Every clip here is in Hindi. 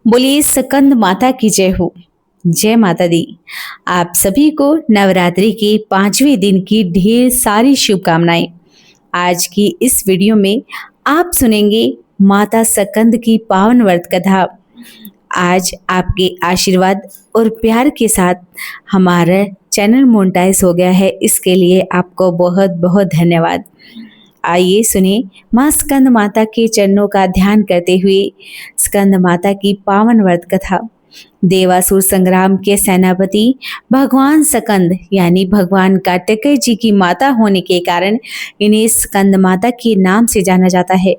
बोलिए स्कंद माता की जय हो। जय माता दी। आप सभी को नवरात्रि के 5वें दिन की ढेर सारी शुभकामनाएं। आज की इस वीडियो में आप सुनेंगे माता स्कंद की पावन व्रत कथा। आज आपके आशीर्वाद और प्यार के साथ हमारा चैनल मोनेटाइज हो गया है, इसके लिए आपको बहुत बहुत धन्यवाद। आइए सुने माँ स्कंद माता के चरणों का ध्यान करते हुए स्कंद माता की पावन व्रत कथा। देवासुर संग्राम के सेनापति भगवान स्कंद यानी भगवान कार्तिकेय जी की माता होने के कारण इन्हें स्कंद माता के नाम से जाना जाता है।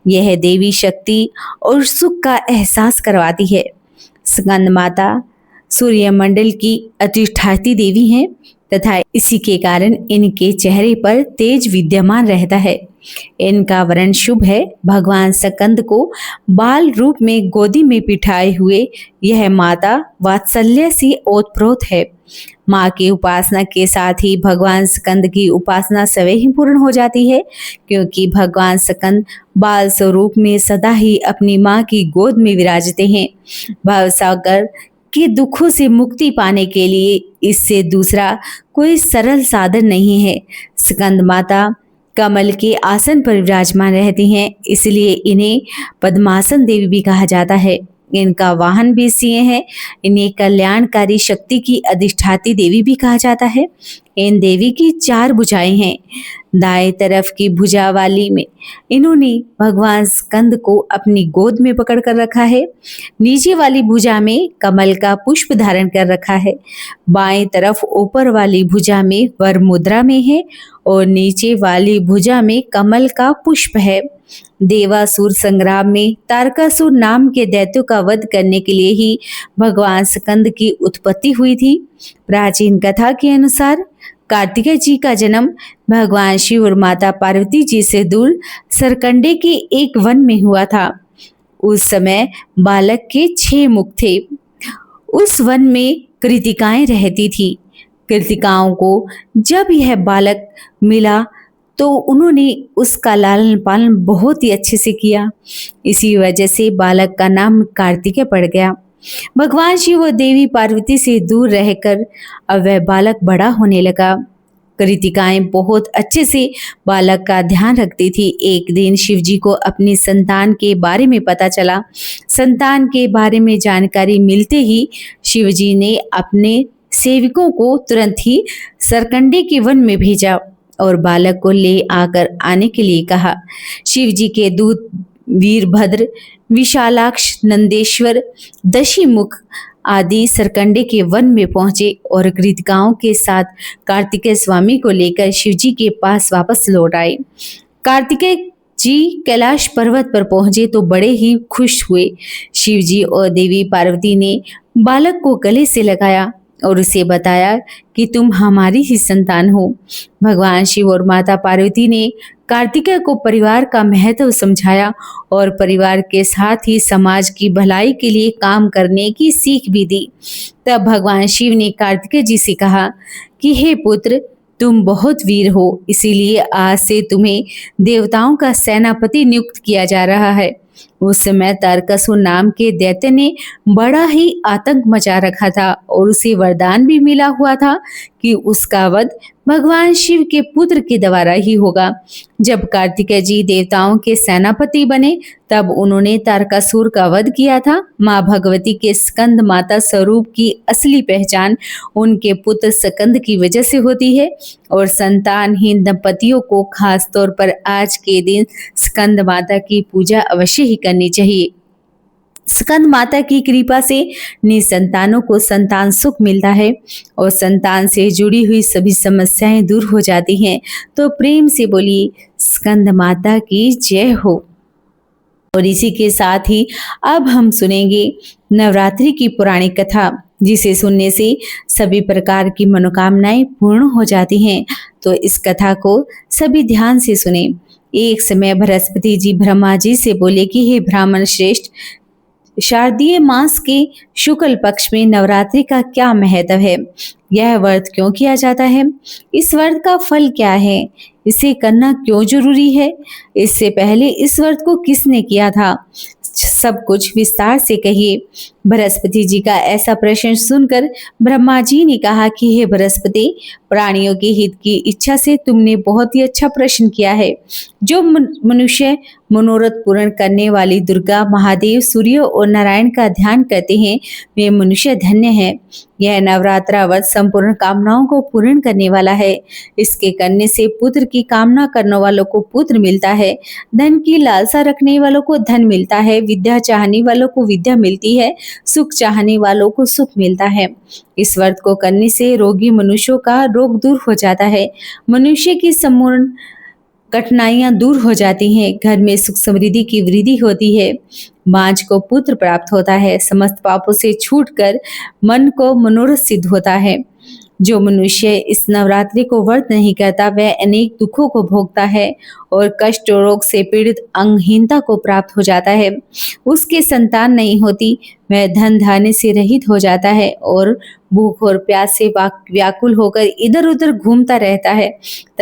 यह देवी शक्ति और सुख का एहसास करवाती है। स्कंद माता सूर्यमंडल की अधिष्ठात्री देवी हैं तथा इसी के कारण इनके चेहरे पर तेज विद्यमान रहता है। इनका वर्ण शुभ है। भगवान स्कंद को बाल रूप में गोदी में बिठाए हुए यह माता वात्सल्य से ओतप्रोत है। माँ की उपासना के साथ ही भगवान स्कंद की उपासना स्वयं ही पूर्ण हो जाती है, क्योंकि भगवान स्कंद बाल स्वरूप में सदा ही अपनी माँ की गोद में विराजते हैं। भवसागर के दुखों से मुक्ति पाने के लिए इससे दूसरा कोई सरल साधन नहीं है। स्कंद माता कमल के आसन पर विराजमान रहती हैं, इसलिए इन्हें पद्मासन देवी भी कहा जाता है। इनका वाहन भी सिंह है। इन्हें कल्याणकारी शक्ति की अधिष्ठात्री देवी भी कहा जाता है। इन देवी की 4 भुजाएं हैं। दाएं तरफ की भुजा वाली में इन्होंने भगवान स्कंद को अपनी गोद में पकड़ कर रखा है। नीचे वाली भुजा में कमल का पुष्प धारण कर रखा है। बाएं तरफ ऊपर वाली भुजा में वर मुद्रा में है और नीचे वाली भुजा में कमल का पुष्प है। देवासुर संग्राम में तारकासुर नाम के दैत्यों का वध करने के लिए ही भगवान स्कंद की उत्पत्ति हुई थी। प्राचीन कथा के अनुसार कार्तिकेय जी का जन्म भगवान शिव और माता पार्वती जी से दूर सरकंडे के एक वन में हुआ था। उस समय बालक के 6 मुख थे। उस वन में कृतिकाएं रहती थी। कृतिकाओं को जब यह बालक मिला तो उन्होंने उसका लालन पालन बहुत ही अच्छे से किया। इसी वजह से बालक का नाम कार्तिकेय पड़ गया। भगवान शिव और देवी पार्वती से दूर रहकर अब वह बालक बड़ा होने लगा। कृतिकाएं बहुत अच्छे से बालक का ध्यान रखती थी। एक दिन शिव जी को अपनी संतान के बारे में पता चला। संतान के बारे में जानकारी मिलते ही शिव जी ने अपने सेवकों को तुरंत ही सरकंडे के वन में भेजा और बालक को ले आने के लिए कहा। शिव जी के दूत वीरभद्र, विशालाक्ष, नंदेश्वर, दशीमुख आदि सरकंडे के वन में पहुंचे और कृतिकाओं के साथ कार्तिकेय स्वामी को लेकर शिव जी के पास वापस लौट आए। कार्तिकेय जी कैलाश पर्वत पर पहुंचे तो बड़े ही खुश हुए। शिव जी और देवी पार्वती ने बालक को गले से लगाया और उसे बताया कि तुम हमारी ही संतान हो। भगवान शिव और माता पार्वती ने कार्तिकेय को परिवार का महत्व समझाया और परिवार के साथ ही समाज की भलाई के लिए काम करने की सीख भी दी। तब भगवान शिव ने कार्तिकेय जी से कहा कि हे पुत्र, तुम बहुत वीर हो, इसीलिए आज से तुम्हें देवताओं का सेनापति नियुक्त किया जा रहा है। उस समय तारकासुर नाम के दैत्य ने बड़ा ही आतंक मचा रखा था और उसे वरदान भी मिला हुआ था कि उसका वध भगवान शिव के पुत्र के द्वारा ही होगा। जब कार्तिकेय जी देवताओं के सेनापति बने तब उन्होंने तारकासुर का वध किया था। माँ भगवती के स्कंद माता स्वरूप की असली पहचान उनके पुत्र स्कंद की वजह से होती है और संतानहीन दंपतियों को खास तौर पर आज के दिन स्कंद माता की पूजा अवश्य ही करनी चाहिए। स्कंद माता की कृपा से निसंतानों को संतान सुख मिलता है और संतान से जुड़ी हुई सभी समस्याएं दूर हो जाती हैं। तो प्रेम से बोलिए स्कंद माता की जय हो। और इसी के साथ ही अब हम सुनेंगे नवरात्रि की पौराणिक कथा, जिसे सुनने से सभी प्रकार की मनोकामनाएं पूर्ण हो जाती हैं। तो इस कथा को सभी ध्यान से सुने। एक समय बृहस्पति जी ब्रह्मा जी से बोले कि हे ब्राह्मण श्रेष्ठ, शारदीय मास के शुक्ल पक्ष में नवरात्रि का क्या महत्व है? यह व्रत क्यों किया जाता है? इस व्रत का फल क्या है? इसे करना क्यों जरूरी है? इससे पहले इस व्रत को किसने किया था? सब कुछ विस्तार से कहिए। बृहस्पति जी का ऐसा प्रश्न सुनकर ब्रह्मा जी ने कहा कि हे बृहस्पति, प्राणियों के हित की इच्छा से तुमने बहुत ही अच्छा प्रश्न किया है। जो मनुष्य मनोरथ पूर्ण करने वाली दुर्गा, महादेव, सूर्य और नारायण का ध्यान करते हैं, वे मनुष्य धन्य है। यह नवरात्रा व्रत संपूर्ण कामनाओं को पूर्ण करने वाला है। इसके करने से पुत्र की कामना करने वालों को पुत्र मिलता है, धन की लालसा रखने वालों को धन मिलता है, विद्या चाहने वालों को विद्या मिलती है, सुख चाहने वालों को सुख मिलता है। इस व्रत को करने से रोगी मनुष्यों का रोग दूर हो जाता है, मनुष्य की संपूर्ण कठिनाइयां दूर हो जाती हैं, घर में सुख समृद्धि की वृद्धि होती है, बांझ को पुत्र प्राप्त होता है, समस्त पापों से छूटकर मन को मनोरथ सिद्ध होता है। जो मनुष्य इस नवरात्रि को व्रत नहीं करता वह अनेक दुखों को भोगता है और कष्ट और रोग से पीड़ित अंगहीनता को प्राप्त हो जाता है। उसके संतान नहीं होती, वह धन धान्य से रहित हो जाता है और भूख और प्यास से व्याकुल होकर इधर उधर घूमता रहता है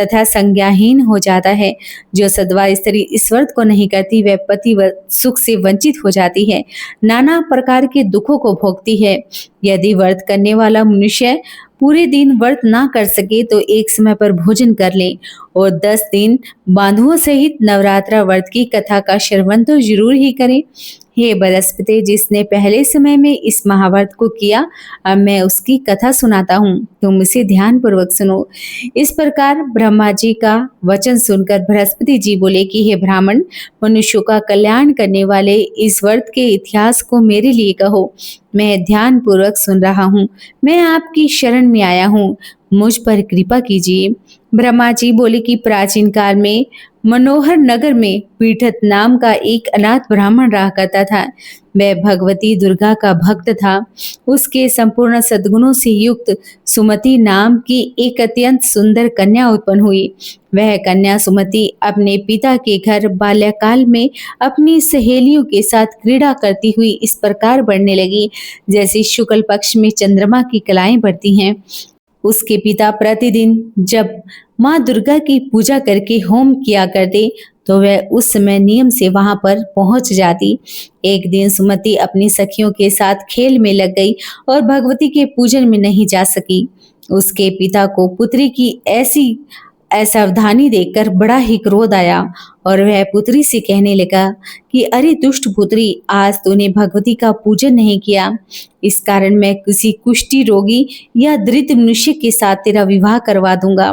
तथा संज्ञाहीन हो जाता है। जो सद्वा स्त्री इस व्रत को नहीं करती वह पति सुख से वंचित हो जाती है, नाना प्रकार के दुखों को भोगती है। यदि व्रत करने वाला मनुष्य पूरे दिन व्रत ना कर सके तो एक समय पर भोजन कर ले और 10 दिन बांधुओं सहित नवरात्रा व्रत की कथा का श्रवण तो जरूर ही करें। हे बृहस्पति, जिसने पहले समय में इस महाव्रत को किया, अब मैं उसकी कथा सुनाता हूँ, तुम इसे ध्यान पूर्वक सुनो। इस प्रकार ब्रह्मा जी का वचन सुनकर बृहस्पति जी बोले कि हे ब्राह्मण, मनुष्यों का कल्याण करने वाले इस व्रत के इतिहास को मेरे लिए कहो। मैं ध्यान पूर्वक सुन रहा हूँ, मैं आपकी शरण में आया हूँ, मुझ पर कृपा कीजिए। ब्रह्मा जी बोले कि प्राचीन काल में मनोहर नगर में पीठत नाम का एक अनाथ ब्राह्मण रहा करता था। वह भगवती दुर्गा का भक्त था। उसके संपूर्ण सद्गुणों से युक्त सुमति नाम की एक अत्यंत सुंदर कन्या उत्पन्न हुई। वह कन्या सुमति अपने पिता के घर बाल्यकाल में अपनी सहेलियों के साथ क्रीड़ा करती हुई इस प्रकार बढ़ने लगी जैसे शुक्ल पक्ष में चंद्रमा की कलाएं बढ़ती हैं। उसके पिता प्रतिदिन जब माँ दुर्गा की पूजा करके होम किया करते तो वह उस समय नियम से वहां पर पहुंच जाती। एक दिन सुमति अपनी सखियों के साथ खेल में लग गई और भगवती के पूजन में नहीं जा सकी। उसके पिता को पुत्री की ऐसी असावधानी देखकर बड़ा ही क्रोध आया और वह पुत्री से कहने लगा कि अरे दुष्ट पुत्री, आज तूने भगवती का पूजन नहीं किया, इस कारण मैं किसी कुष्ठी रोगी या दरिद्र मनुष्य के साथ तेरा विवाह करवा दूंगा।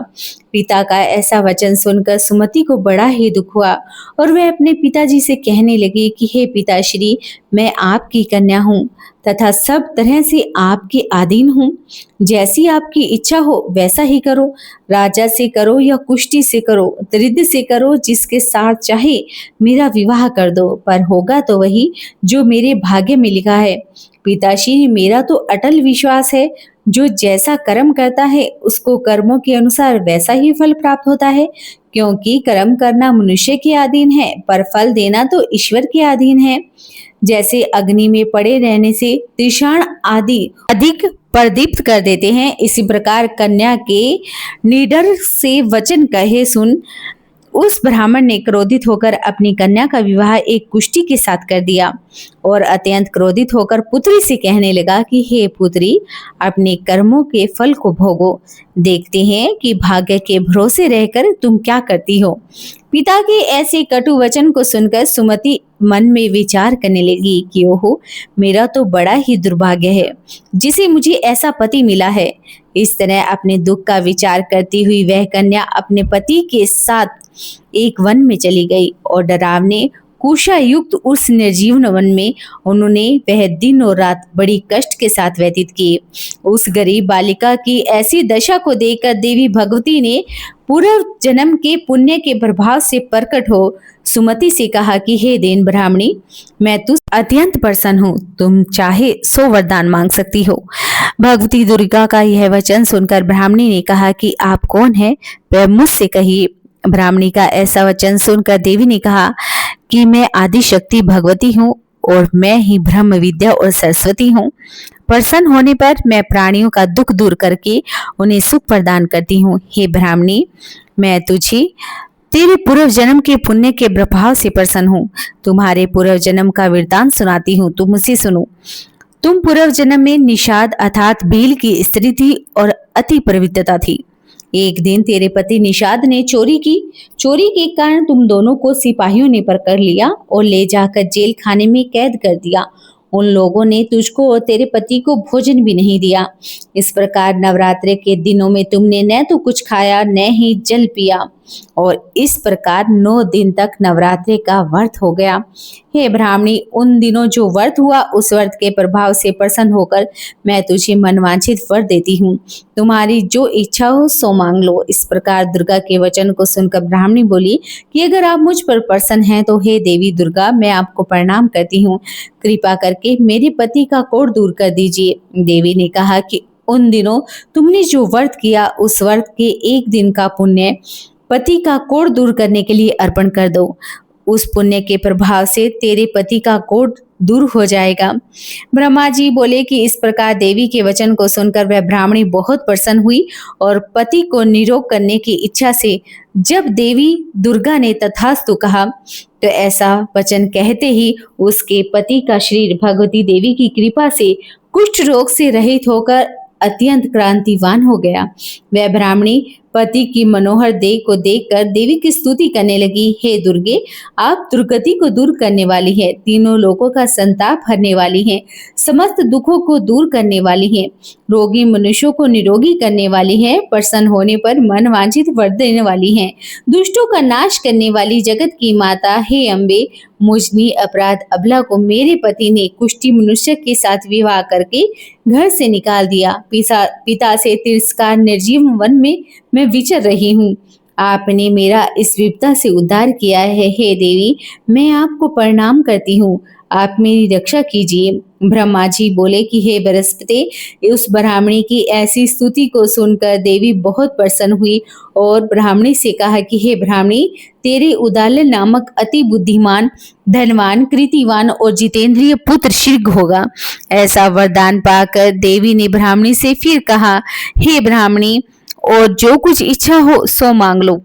पिता का ऐसा वचन सुनकर सुमति को बड़ा ही दुख हुआ और वह अपने पिताजी से कहने लगी कि हे पिताश्री, मैं आपकी कन्या हूँ तथा सब तरह से आपके अधीन हूँ। जैसी आपकी इच्छा हो वैसा ही करो, राजा से करो या कुष्ठी से करो, दरिद्र से करो, जिसके साथ चाहे मेरा विवाह कर दो, पर होगा तो वही जो मेरे भाग्य में लिखा है। पिताश्री, मेरा तो अटल विश्वास है, जो जैसा कर्म करता है उसको कर्मों के अनुसार वैसा ही फल प्राप्त होता है, क्योंकि कर्म करना मनुष्य के अधीन है पर फल देना तो ईश्वर के अधीन है। जैसे अग्नि में पड़े रहने से तीक्ष्ण आदि अधिक प्रदीप्त कर देते हैं, इसी प्रकार कन्या के निडर से वचन कहे सुन उस ब्राह्मण ने क्रोधित होकर अपनी कन्या का विवाह एक कुष्ठी के साथ कर दिया और अत्यंत क्रोधित होकर पुत्री से कहने लगा कि हे पुत्री, अपने कर्मों के फल को भोगो, देखते हैं कि भाग्य के भरोसे रहकर तुम क्या करती हो। पिता के ऐसे कटु वचन को सुनकर सुमति मन में विचार करने लगी कि ओहो, मेरा तो बड़ा ही दुर्भाग्य है जिसे मुझे ऐसा पति मिला है। इस तरह अपने दुख का विचार करती हुई वह कन्या अपने पति के साथ एक वन में चली गई और डरावने कुशा युक्त उस निर्जीवन वन में उन्होंने वह दिन और रात बड़ी कष्ट के साथ व्यतीत किए। उस गरीब बालिका की ऐसी दशा को देखकर देवी भगवती ने पूर्व जन्म के पुण्य के प्रभाव से प्रकट हो सुमति से कहा कि हे देन ब्राह्मणी, मैं तुझ अत्यंत प्रसन्न हूँ, तुम चाहे 100 वरदान मांग सकती हो। भगवती दुर्गा का यह वचन सुनकर ब्राह्मणी ने कहा कि आप कौन है, वह मुझसे कहिए। ब्राह्मणी का ऐसा वचन सुनकर देवी ने कहा कि मैं आदि शक्ति भगवती हूँ और मैं ही ब्रह्म विद्या और सरस्वती हूँ। प्रसन्न होने पर मैं प्राणियों का दुख दूर करके उन्हें सुख प्रदान करती हूँ। हे ब्राह्मणी, मैं तुझे तेरे पूर्व जन्म के पुण्य के प्रभाव से प्रसन्न हूँ। तुम्हारे पूर्व जन्म का वृतांत सुनाती हूँ, तुम मुझसे सुनो। तुम पूर्व जन्म में निषाद अर्थात भील की स्त्री थी और अति पवित्रता थी। एक दिन तेरे पति निषाद ने चोरी की। चोरी के कारण तुम दोनों को सिपाहियों ने पकड़ लिया और ले जाकर जेल खाने में कैद कर दिया। उन लोगों ने तुझको और तेरे पति को भोजन भी नहीं दिया। इस प्रकार नवरात्रि के दिनों में तुमने न तो कुछ खाया न ही जल पिया और इस प्रकार 9 दिन तक नवरात्रि का व्रत हो गया। हे ब्राह्मणी, उन दिनों जो व्रत हुआ उस व्रत के प्रभाव से प्रसन्न होकर मैं तुझे मनवांछित वर देती हूँ। तुम्हारी जो इच्छा हो सो मांग लो। इस प्रकार दुर्गा के वचन को सुनकर ब्राह्मणी बोली कि अगर आप मुझ पर प्रसन्न हैं तो हे देवी दुर्गा, मैं आपको प्रणाम करती हूँ। कृपा करके मेरे पति का कोढ़ दूर कर दीजिए। देवी ने कहा कि उन दिनों तुमने जो व्रत किया उस व्रत के एक दिन का पुण्य पति का कोढ़ दूर करने के लिए अर्पण कर दो। उस पुण्य के प्रभाव से तेरे पति का कोढ़ दूर हो जाएगा। ब्रह्मा जी बोले कि इस प्रकार देवी के वचन को सुनकर वह ब्राह्मणी बहुत प्रसन्न हुई और पति को निरोग करने की इच्छा से जब देवी दुर्गा ने तथास्तु कहा तो ऐसा वचन कहते ही उसके पति का शरीर भगवती देवी की कृपा से कुष्ठ रोग से रहित होकर अत्यंत क्रांतिवान हो गया। वह ब्राह्मणी पति की मनोहर देह को देखकर देवी की स्तुति करने लगी। हे दुर्गे, आप दुर्गति को दूर करने वाली हैं, तीनों लोगों का संताप हरने वाली हैं, समस्त दुखों को दूर करने वाली हैं, रोगी मनुष्यों को निरोगी करने वाली हैं, प्रसन्न होने पर मन वांछित वर देने वाली हैं, दुष्टों का नाश करने वाली जगत की माता। हे अम्बे, मुझनी अपराध अबला को मेरे पति ने कुष्ठी मनुष्य के साथ विवाह करके घर से निकाल दिया। पिता से तिरस्कार निर्जीव वन में मैं विचर रही हूँ। आपने मेरा इस विपदा से उद्धार किया है। हे देवी, मैं आपको प्रणाम करती हूँ, आप मेरी रक्षा कीजिए। ब्रह्मा जी बोले कि हे बृहस्पति, उस ब्राह्मणी की ऐसी स्तुति को सुनकर देवी बहुत प्रसन्न हुई और ब्राह्मणी से कहा कि हे ब्राह्मणी, तेरे उदालन नामक अति बुद्धिमान, धनवान, कृतिवान और जितेंद्रिय पुत्र शीघ्र होगा। ऐसा वरदान पाकर देवी ने ब्राह्मणी से फिर कहा, हे ब्राह्मणी, और जो कुछ इच्छा हो सो मांग लो।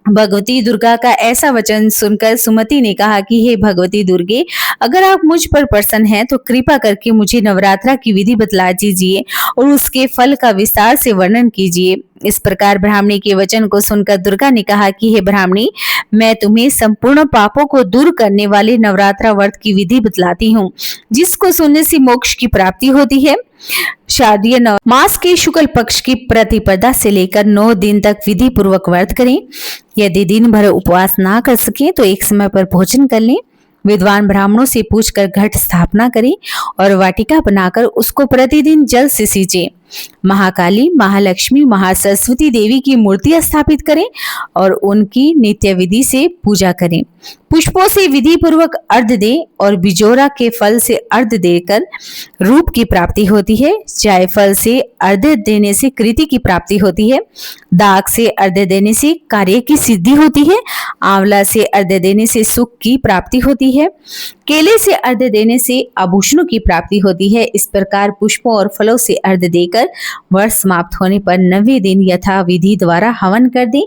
भगवती दुर्गा का ऐसा वचन सुनकर सुमति ने कहा कि हे भगवती दुर्गे, अगर आप मुझ पर प्रसन्न हैं तो कृपा करके मुझे नवरात्रा की विधि बतला दीजिए और उसके फल का विस्तार से वर्णन कीजिए। इस प्रकार ब्राह्मणी के वचन को सुनकर दुर्गा ने कहा कि हे ब्राह्मणी, मैं तुम्हें संपूर्ण पापों को दूर करने वाले नवरात्रा व्रत की विधि बतलाती हूँ, जिसको सुनने से मोक्ष की प्राप्ति होती है। शारदीय मास के शुक्ल पक्ष की प्रतिपदा से लेकर 9 दिन तक विधि पूर्वक व्रत करें। यदि दिन भर उपवास ना कर सके तो एक समय पर भोजन कर लें। विद्वान ब्राह्मणों से पूछकर घट स्थापना करें और वाटिका बनाकर उसको प्रतिदिन जल से सींचे। महाकाली, महालक्ष्मी, महासरस्वती देवी की मूर्ति स्थापित करें और उनकी नित्य विधि से पूजा करें। पुष्पों से विधि पूर्वक अर्घ दें और बिजोरा के फल से अर्घ देकर रूप की प्राप्ति होती है। जायफल से अर्घ देने से कृति की प्राप्ति होती है। दाग से अर्घ देने से कार्य की सिद्धि होती है। आंवला से अर्घ देने से सुख की प्राप्ति होती है। केले से अर्घ देने से आभूषणों की प्राप्ति होती है। इस प्रकार पुष्पों और फलों से अर्घ देकर वर्ष समाप्त होने पर 9वें दिन यथा विधि द्वारा हवन कर दें।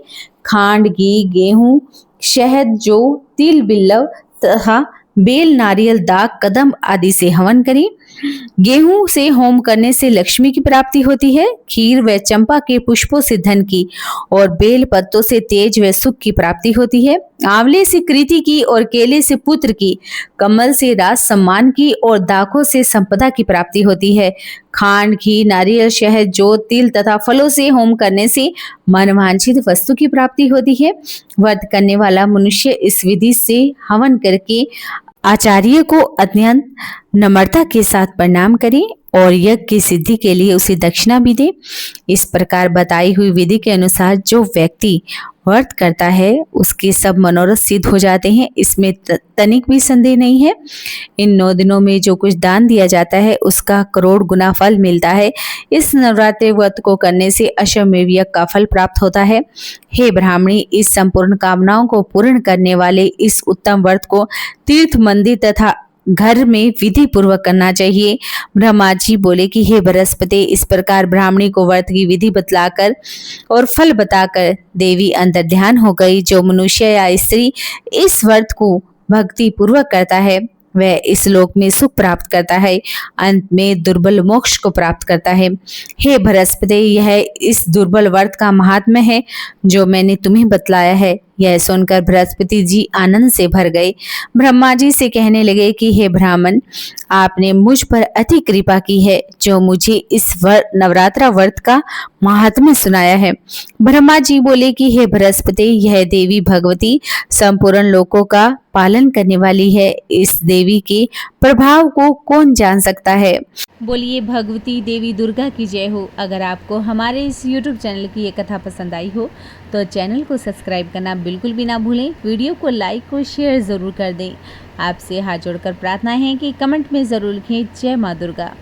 खांड, घी, गेहूं, शहद, जौ, तिल, बिल्व तथा बेल, नारियल, दाग, कदम आदि से हवन करें। गेहूं से होम करने से लक्ष्मी की प्राप्ति होती है। खीर व चंपा के पुष्पों से धन की और बेल पत्तों से तेज व सुख की प्राप्ति होती है। आंवले से कृति की और केले से पुत्र की, कमल से राज सम्मान की और दाखों से संपदा की प्राप्ति होती है। खांड, घी, नारियल, शहद, जौ, तिल तथा फलों से होम करने से मनवांछित वस्तु की प्राप्ति होती है। व्रत करने वाला मनुष्य इस विधि से हवन करके आचार्य को अत्यंत नम्रता के साथ प्रणाम करें और यज्ञ की सिद्धि के लिए उसे दक्षिणा भी दे। इस प्रकार बताई हुई विधि के अनुसार जो व्यक्ति व्रत करता है उसके सब मनोरथ सिद्ध हो जाते हैं, इसमें तनिक भी संदेह नहीं है। इन 9 दिनों में जो कुछ दान दिया जाता है उसका करोड़ गुना फल मिलता है। इस नवरात्रि व्रत को करने से अश्वमेध यज्ञ का फल प्राप्त होता है। हे ब्राह्मणी, इस संपूर्ण कामनाओं को पूर्ण करने वाले इस उत्तम व्रत को तीर्थ, मंदिर तथा घर में विधि पूर्वक करना चाहिए। ब्रह्मा जी बोले कि हे बृहस्पति, इस प्रकार ब्राह्मणी को व्रत की विधि बतलाकर और फल बताकर देवी अंतर ध्यान हो गई। जो मनुष्य या स्त्री इस व्रत को भक्ति पूर्वक करता है वह इस लोक में सुख प्राप्त करता है, अंत में दुर्बल मोक्ष को प्राप्त करता है। हे बृहस्पति, यह इस दुर्बल व्रत का महात्म्य है जो मैंने तुम्हें बतलाया है। यह सुनकर बृहस्पति जी आनंद से भर गए। ब्रह्मा जी से कहने लगे कि हे ब्राह्मण, आपने मुझ पर अति कृपा की है जो मुझे इस नवरात्रा व्रत का महात्म्य सुनाया है। ब्रह्मा जी बोले कि हे बृहस्पति, यह देवी भगवती संपूर्ण लोकों का पालन करने वाली है। इस देवी के प्रभाव को कौन जान सकता है। बोलिए भगवती देवी दुर्गा की जय हो। अगर आपको हमारे इस YouTube चैनल की ये कथा पसंद आई हो तो चैनल को सब्सक्राइब करना बिल्कुल भी ना भूलें। वीडियो को लाइक और शेयर ज़रूर कर दें। आपसे हाथ जोड़कर प्रार्थना है कि कमेंट में ज़रूर लिखें जय माँ दुर्गा।